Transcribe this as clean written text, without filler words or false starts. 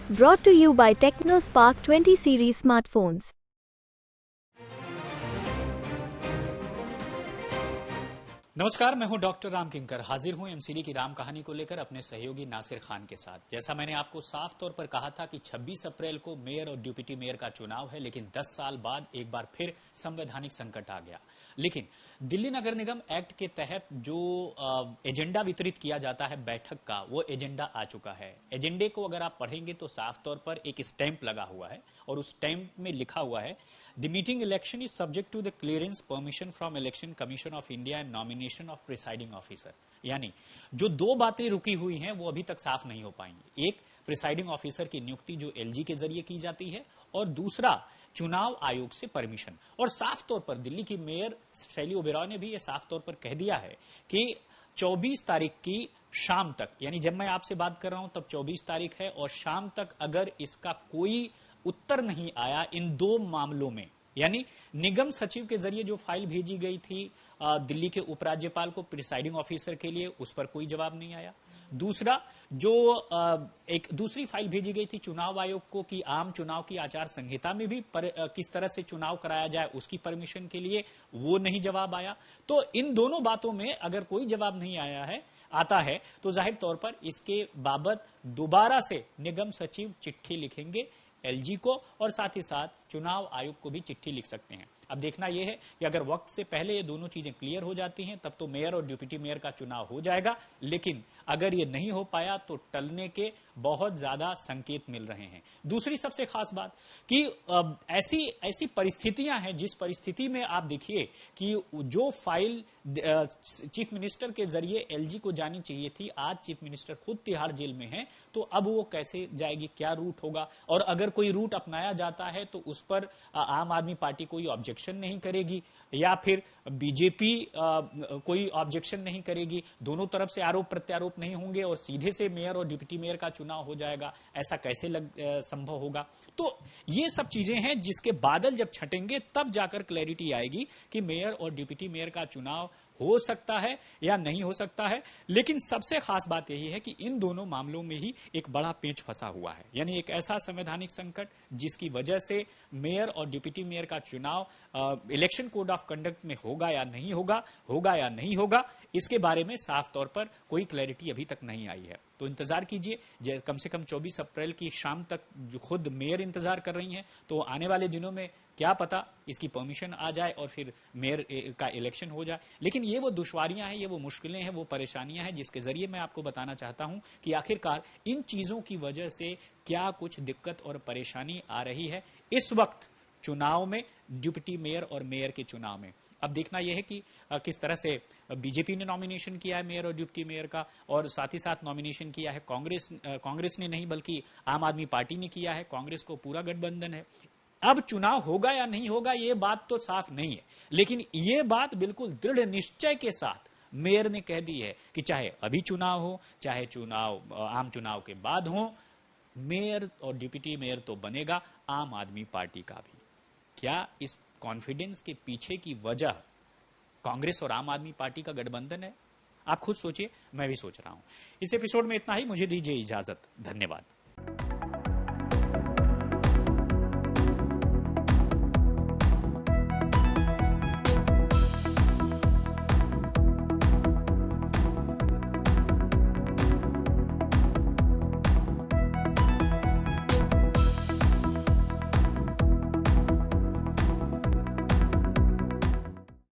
Brought to you by TechnoSpark 20 series smartphones. नमस्कार, मैं हूं डॉक्टर राम किंकर। हाजिर हूं एमसीडी की राम कहानी को लेकर अपने सहयोगी नासिर खान के साथ। जैसा मैंने आपको साफ तौर पर कहा था कि 26 अप्रैल को मेयर और डिप्टी मेयर का चुनाव है, लेकिन 10 साल बाद एक बार फिर संवैधानिक संकट आ गया। लेकिन दिल्ली नगर निगम एक्ट के तहत जो एजेंडा वितरित किया जाता है बैठक का, वो एजेंडा आ चुका है। एजेंडे को अगर आप पढ़ेंगे तो साफ तौर पर एक स्टैंप लगा हुआ है और उस स्टैंप में लिखा हुआ है, the meeting election is subject to the clearance permission from election commission of India and nomination of presiding officer. यानी जो दो बातें रुकी हुई हैं वो अभी तक साफ नहीं हो पाएंगी। एक, प्रिसाइडिंग ऑफिसर की नियुक्ति जो एलजी के जरिए की जाती है, और दूसरा, चुनाव आयोग से परमिशन। और साफ तौर पर दिल्ली की मेयर शैली ओबेरॉय ने भी यह साफ तौर पर कह दिया है कि 24 तारीख की शाम तक, यानी जब मैं आपसे बात कर रहा हूं तब 24 तारीख है, और शाम तक अगर इसका कोई उत्तर नहीं आया इन दो मामलों में, यानी निगम सचिव के जरिए जो फाइल भेजी गई थी दिल्ली के उपराज्यपाल को प्रिसाइडिंग ऑफिसर के लिए, उस पर कोई जवाब नहीं आया। दूसरा, जो एक दूसरी फाइल भेजी गई थी चुनाव आयोग को कि आम चुनाव की आचार संहिता में भी किस तरह से चुनाव कराया जाए उसकी परमिशन के लिए, वो नहीं जवाब आया। तो इन दोनों बातों में अगर कोई जवाब नहीं आता है तो जाहिर तौर पर इसके बाबत दोबारा से निगम सचिव चिट्ठी लिखेंगे एलजी को, और साथ ही साथ चुनाव आयोग को भी चिट्ठी लिख सकते हैं। अब देखना यह है कि अगर वक्त से पहले ये दोनों चीजें क्लियर हो जाती हैं तब तो मेयर और डिप्टी मेयर का चुनाव हो जाएगा, लेकिन अगर ये नहीं हो पाया तो टलने के बहुत ज्यादा संकेत मिल रहे हैं। दूसरी सबसे खास बात कि ऐसी परिस्थितियां हैं जिस परिस्थिति में आप देखिए कि जो फाइल चीफ मिनिस्टर के जरिए एलजी को जानी चाहिए थी, आज चीफ मिनिस्टर खुद तिहाड़ जेल में है, तो अब वो कैसे जाएगी, क्या रूट होगा, और अगर कोई रूट अपनाया जाता है तो उस पर आम आदमी पार्टी कोई ऑब्जेक्शन नहीं करेगी या फिर बीजेपी कोई ऑब्जेक्शन नहीं करेगी, दोनों तरफ से आरोप प्रत्यारोप नहीं होंगे और सीधे से मेयर और डिप्टी मेयर का चुनाव हो जाएगा, ऐसा कैसे संभव होगा। तो ये सब चीजें हैं जिसके बादल जब छटेंगे तब जाकर क्लैरिटी आएगी कि मेयर और डिप्टी मेयर का चुनाव हो सकता है या नहीं हो सकता है। लेकिन सबसे खास बात यही है कि इन दोनों मामलों में ही एक बड़ा पेंच फंसा हुआ है, यानी एक ऐसा संवैधानिक संकट जिसकी वजह से मेयर और डिप्टी मेयर का चुनाव इलेक्शन कोड ऑफ कंडक्ट में होगा या नहीं होगा, इसके बारे में साफ तौर पर कोई क्लैरिटी अभी तक नहीं आई है। तो इंतजार कीजिए, कम से कम 24 अप्रैल की शाम तक जो खुद मेयर इंतजार कर रही हैं, तो आने वाले दिनों में क्या पता इसकी परमिशन आ जाए और फिर मेयर का इलेक्शन हो जाए। लेकिन ये वो दुश्वारियां हैं, ये वो मुश्किलें हैं, वो परेशानियां हैं जिसके जरिए मैं आपको बताना चाहता हूं कि आखिरकार इन चीजों की वजह से क्या कुछ दिक्कत और परेशानी आ रही है इस वक्त चुनाव में, डिप्टी मेयर और मेयर के चुनाव में। अब देखना यह है कि किस तरह से बीजेपी ने नॉमिनेशन किया है मेयर और डिप्टी मेयर का, और साथ ही साथ नॉमिनेशन किया है कांग्रेस ने नहीं बल्कि आम आदमी पार्टी ने किया है। कांग्रेस को पूरा गठबंधन है। अब चुनाव होगा या नहीं होगा ये बात तो साफ नहीं है, लेकिन ये बात बिल्कुल दृढ़ निश्चय के साथ मेयर ने कह दी है कि चाहे अभी चुनाव हो, चाहे आम चुनाव के बाद हो, मेयर और डिप्टी मेयर तो बनेगा आम आदमी पार्टी का भी। क्या इस कॉन्फिडेंस के पीछे की वजह कांग्रेस और आम आदमी पार्टी का गठबंधन है? आप खुद सोचिए, मैं भी सोच रहा हूं। इस एपिसोड में इतना ही, मुझे दीजिए इजाजत। धन्यवाद।